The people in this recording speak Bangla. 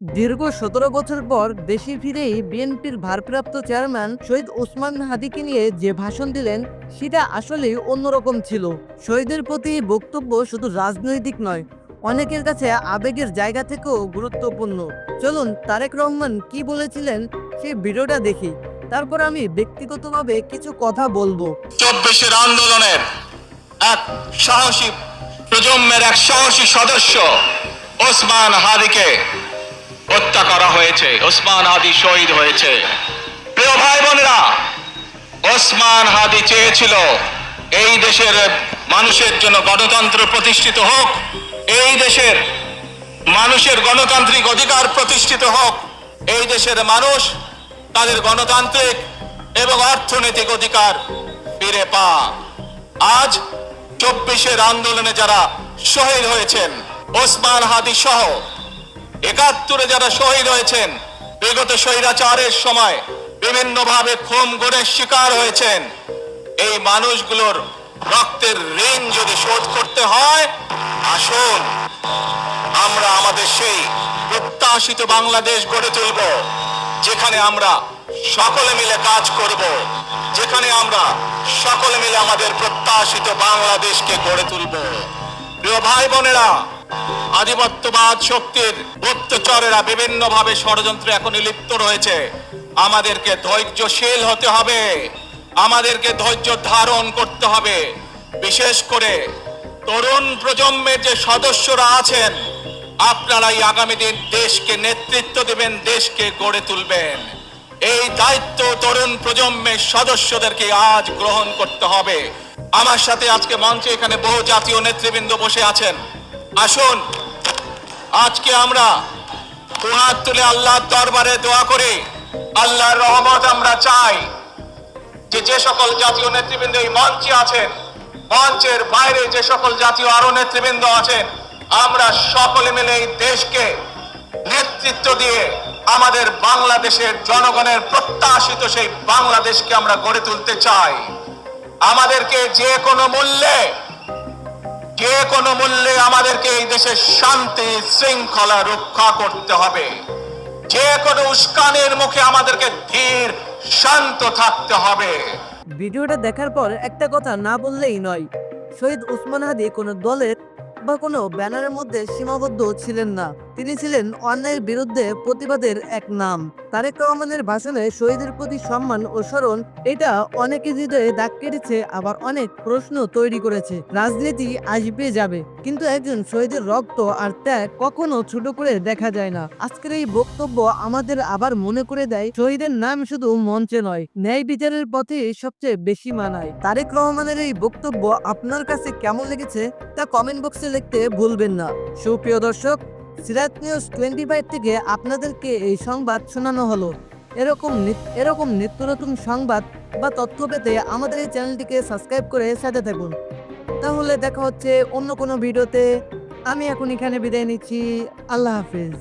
দীর্ঘ ১৭ বছর পর দেশে ফিরেই বিএনপির ভারপ্রাপ্ত চেয়ারম্যান শহীদ ওসমান হাদিকে নিয়ে যে ভাষণ দিলেন সেটা আসলেই অন্যরকম ছিল। শহীদের প্রতি বক্তব্য শুধু রাজনৈতিক নয়, অনেকের কাছে আবেগের জায়গা থেকেও গুরুত্বপূর্ণ। চলুন তারেক রহমান কি বলেছিলেন সেই ভিডিওটা দেখি, তারপর আমি ব্যক্তিগতভাবে কিছু কথা বলবো। ২৪-এর আন্দোলনের এক সাহসী প্রজন্মের এক সাহসী সদস্য ওসমান হাদিকে হত্যা করা হয়েছে। ওসমান হাদি শহীদ হয়েছে। প্রিয় ভাই বোনেরা, ওসমান হাদি চেয়েছিল এই দেশের মানুষের জন্য গণতন্ত্র প্রতিষ্ঠিত হোক, এই দেশের মানুষের গণতান্ত্রিক অধিকার প্রতিষ্ঠিত হোক, এই দেশের মানুষ তাদের গণতান্ত্রিক এবং অর্থনৈতিক অধিকার ফিরে পাক। আজ ২৪-এর আন্দোলনে যারা শহীদ হয়েছেন, ওসমান হাদি সহ ৭১-এ যারা শহীদ হয়েছেন, বিগত স্বৈরাচারের সময় বিভিন্নভাবে খুন গুমের শিকার হয়েছেন, এই মানুষগুলোর রক্তের ঋণ যদি শোধ করতে হয়, আসুন আমরা আমাদের সেই প্রত্যাশিত বাংলাদেশ গড়ে তুলব, যেখানে আমরা সকলে মিলে কাজ করব, যেখানে আমরা সকলে মিলে আমাদের প্রত্যাশিত বাংলাদেশকে গড়ে তুলব। প্রিয় ভাই বোনেরা, আধিপত্যবাদ শক্তির গুপ্তচরেরা বিভিন্নভাবে ষড়যন্ত্রে এখন লিপ্ত রয়েছে। আমাদেরকে ধৈর্যশীল হতে হবে, আমাদেরকে ধৈর্য ধারণ করতে হবে। বিশেষ করে তরুণ প্রজন্মের যে সদস্যরা আছেন, আপনারাই আগামী দিন দেশকে নেতৃত্ব দেবেন, দেশকে গড়ে তুলবেন। এই দায়িত্ব তরুণ প্রজন্মের সদস্যদেরকে আজ গ্রহণ করতে হবে। আমার সাথে আজকে মঞ্চে এখানে বহু জাতীয় নেতৃবৃন্দ বসে আছেন। আসুন আজকে আমরা দুহাত তুলে আল্লাহর দরবারে দোয়া করি, আল্লাহর রহমত আমরা চাই। যে সকল জাতীয় নেতৃবৃন্দ এই মঞ্চে আছেন, মঞ্চের বাইরে যে সকল জাতীয় আরো নেতৃবৃন্দ আছেন, আমরা সকলে মিলে এই দেশকে নেতৃত্ব দিয়ে আমাদের বাংলাদেশের জনগণের প্রত্যাশিত সেই বাংলাদেশকে আমরা গড়ে তুলতে চাই। আমাদেরকে যে কোনো মূল্যে আমাদেরকে এই দেশের শান্তি শৃঙ্খলা রক্ষা করতে হবে। যে কোনো উস্কানির মুখে আমাদেরকে ধীর শান্ত থাকতে হবে। ভিডিওটা দেখার পর একটা কথা না বললেই নয়, শহীদ ওসমান হাদি কোনো দলের বা কোনো ব্যানারের মধ্যে সীমাবদ্ধ ছিলেন না। তিনি ছিলেন অন্যায়ের বিরুদ্ধে প্রতিবাদের এক নাম। তারেক রহমানের ভাষণে শহীদের প্রতি সম্মান ও স্মরণ, এটা অনেকের হৃদয়ে দাগ কেটেছে, আবার অনেক প্রশ্ন তৈরি করেছে। রাজনীতি আসবে যাবে, কিন্তু একজন শহীদের রক্ত আর ত্যাগ কখনো ছোট করে দেখা যায় না। আজকের এই বক্তব্য আমাদের আবার মনে করে দেয়, শহীদের নাম শুধু মঞ্চে নয়, ন্যায় বিচারের পথে সবচেয়ে বেশি মানায়। তারেক রহমানের এই বক্তব্য আপনার কাছে কেমন লেগেছে তা কমেন্ট বক্সে লিখতে ভুলবেন না। সুপ্রিয় দর্শক, সিরাত নিউজ 25 থেকে আপনাদেরকে এই সংবাদ শোনানো হলো। এরকম নিত্য নতুন সংবাদ বা তথ্য পেতে আমাদের এই চ্যানেলটিকে সাবস্ক্রাইব করে সাথে থাকুন। তাহলে দেখা হচ্ছে অন্য কোনো ভিডিওতে। আমি এখন এখানে বিদায় নিচ্ছি। আল্লাহ হাফেজ।